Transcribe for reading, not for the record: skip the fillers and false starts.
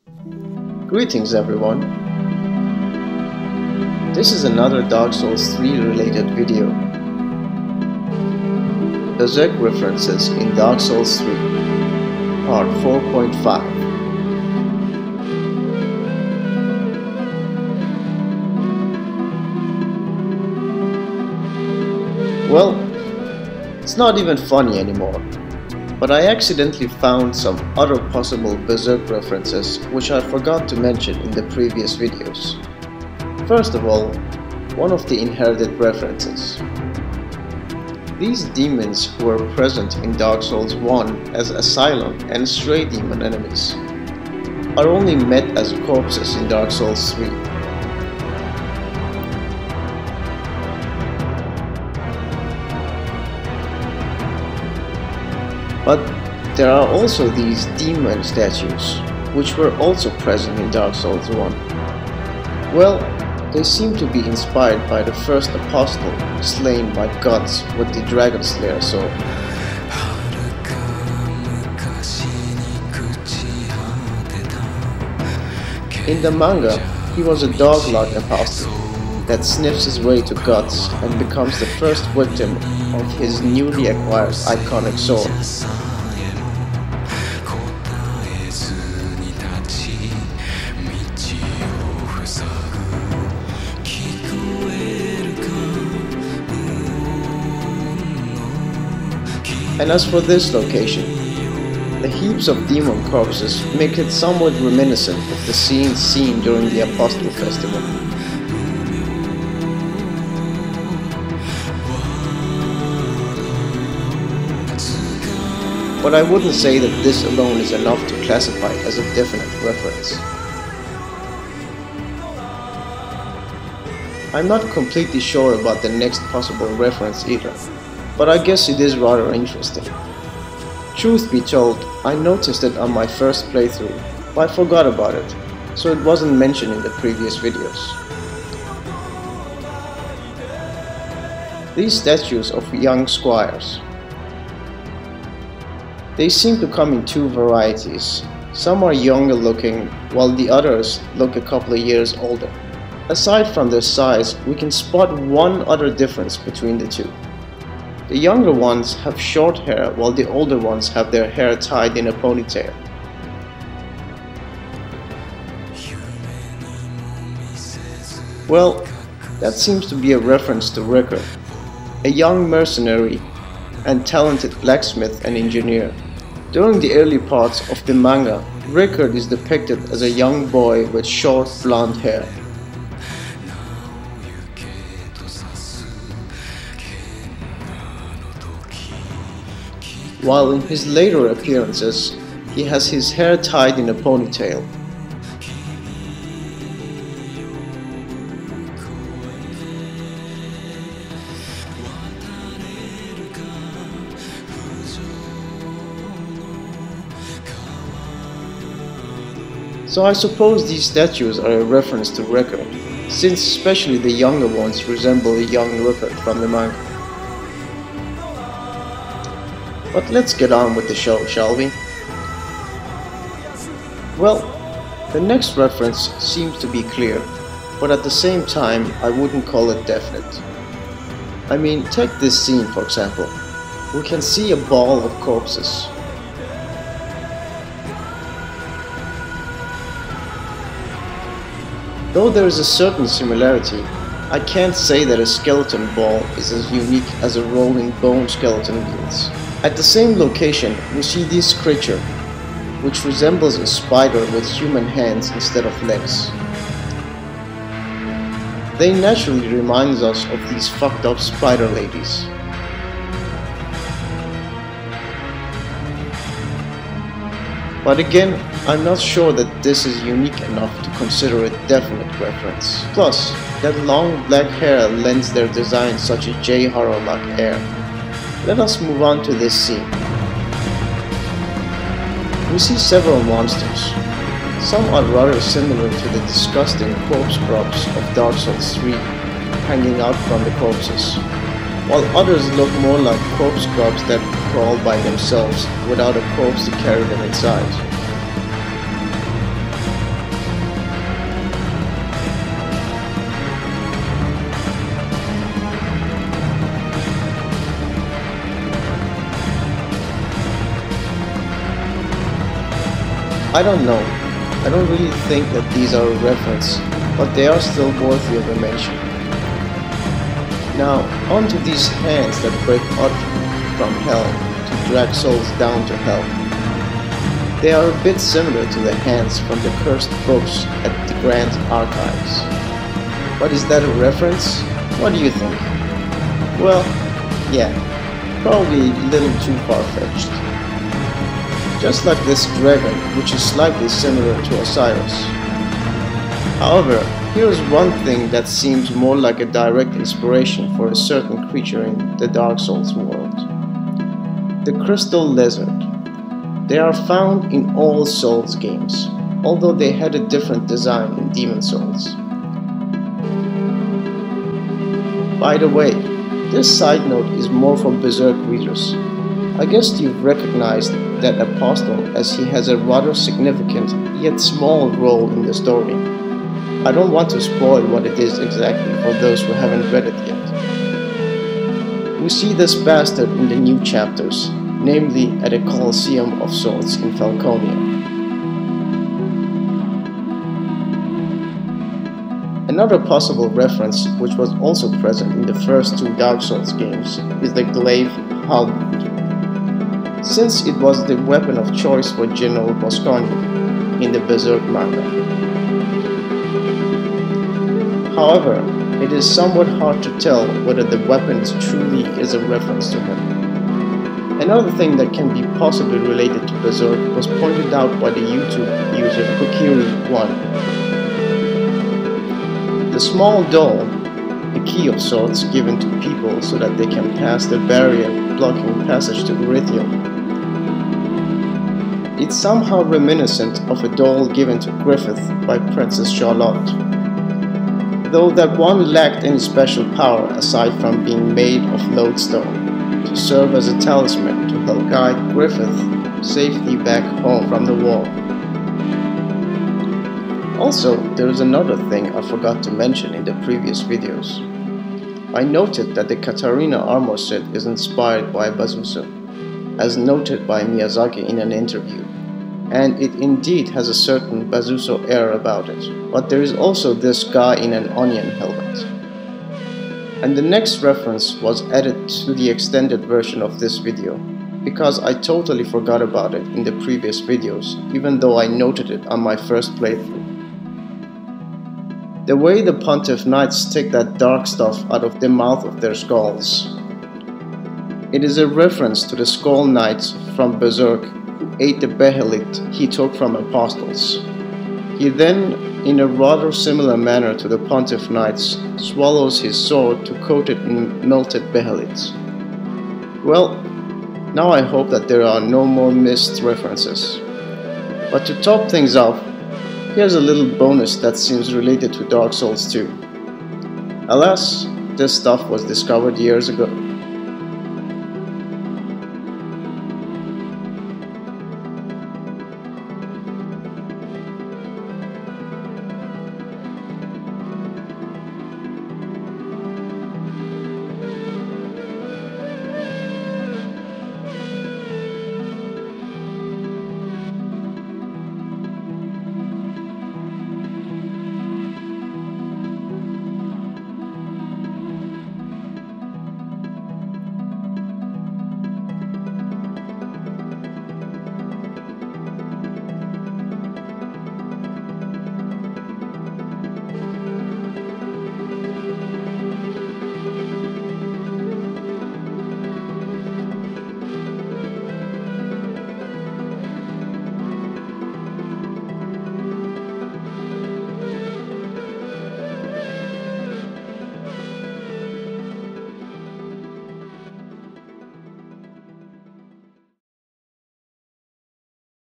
Greetings everyone. This is another Dark Souls 3 related video. Berserk references in Dark Souls 3, Part 4.5. Well, it's not even funny anymore. But I accidentally found some other possible Berserk references which I forgot to mention in the previous videos. First of all, one of the inherited references. These demons who were present in Dark Souls 1 as Asylum and Stray Demon enemies are only met as corpses in Dark Souls 3. But there are also these demon statues, which were also present in Dark Souls 1. Well, they seem to be inspired by the first apostle slain by gods with the Dragon Slayer sword. In the manga, he was a dog-like apostle that sniffs his way to gods and becomes the first victim of his newly acquired iconic sword. And as for this location, the heaps of demon corpses make it somewhat reminiscent of the scenes seen during the Apostle Festival. But I wouldn't say that this alone is enough to classify it as a definite reference. I'm not completely sure about the next possible reference either, but I guess it is rather interesting. Truth be told, I noticed it on my first playthrough, but I forgot about it, so it wasn't mentioned in the previous videos. These statues of young squires. They seem to come in two varieties. Some are younger looking, while the others look a couple of years older. Aside from their size, we can spot one other difference between the two. The younger ones have short hair, while the older ones have their hair tied in a ponytail. Well, that seems to be a reference to Rickard, a young mercenary and talented blacksmith and engineer. During the early parts of the manga, Rickard is depicted as a young boy with short blonde hair. While in his later appearances, he has his hair tied in a ponytail. So I suppose these statues are a reference to Rickard, since especially the younger ones resemble a young Rickard from the manga. But let's get on with the show, shall we? Well, the next reference seems to be clear, but at the same time I wouldn't call it definite. I mean, take this scene for example. We can see a ball of corpses. Though there is a certain similarity, I can't say that a skeleton ball is as unique as a rolling bone skeleton is. At the same location, we see this creature, which resembles a spider with human hands instead of legs. They naturally remind us of these fucked up spider ladies. But again, I'm not sure that this is unique enough to consider a definite reference. Plus, that long black hair lends their design such a J-horror-like air. Let us move on to this scene. We see several monsters. Some are rather similar to the disgusting corpse grubs of Dark Souls 3 hanging out from the corpses, while others look more like corpse grubs that crawl by themselves without a corpse to carry them inside. I don't know. I don't really think that these are a reference, but they are still worthy of a mention. Now, onto these hands that break out from hell to drag souls down to hell. They are a bit similar to the hands from the cursed books at the Grand Archives. But is that a reference? What do you think? Well, yeah, probably a little too far-fetched. Just like this dragon, which is slightly similar to Osiris. However, here is one thing that seems more like a direct inspiration for a certain creature in the Dark Souls world. The Crystal Lizard. They are found in all Souls games, although they had a different design in Demon Souls. By the way, this side note is more for Berserk readers. I guess you've recognized that Apostle, as he has a rather significant yet small role in the story. I don't want to spoil what it is exactly for those who haven't read it yet. We see this bastard in the new chapters, namely at a Colosseum of sorts in Falconia. Another possible reference, which was also present in the first two Dark Souls games, is the glaive halberd, since it was the weapon of choice for General Bosconi in the Berserk manga. However, it is somewhat hard to tell whether the weapon truly is a reference to him. Another thing that can be possibly related to Berserk was pointed out by the YouTube user Kokiri1. The small doll, a key of sorts given to people so that they can pass the barrier blocking passage to Erythium. It's somehow reminiscent of a doll given to Griffith by Princess Charlotte, though that one lacked any special power aside from being made of lodestone to serve as a talisman to help guide Griffith safely back home from the war. Also, there is another thing I forgot to mention in the previous videos. I noted that the Katarina armor set is inspired by Bazusa, as noted by Miyazaki in an interview, and it indeed has a certain Bazuso air about it, but there is also this guy in an onion helmet. And the next reference was added to the extended version of this video, because I totally forgot about it in the previous videos, even though I noted it on my first playthrough. The way the Pontiff Knights take that dark stuff out of the mouth of their skulls. It is a reference to the Skull Knights from Berserk who ate the behelit he took from apostles. He then, in a rather similar manner to the Pontiff Knights, swallows his sword to coat it in melted behelit. Well, now I hope that there are no more missed references. But to top things off, here's a little bonus that seems related to Dark Souls 2. Alas, this stuff was discovered years ago.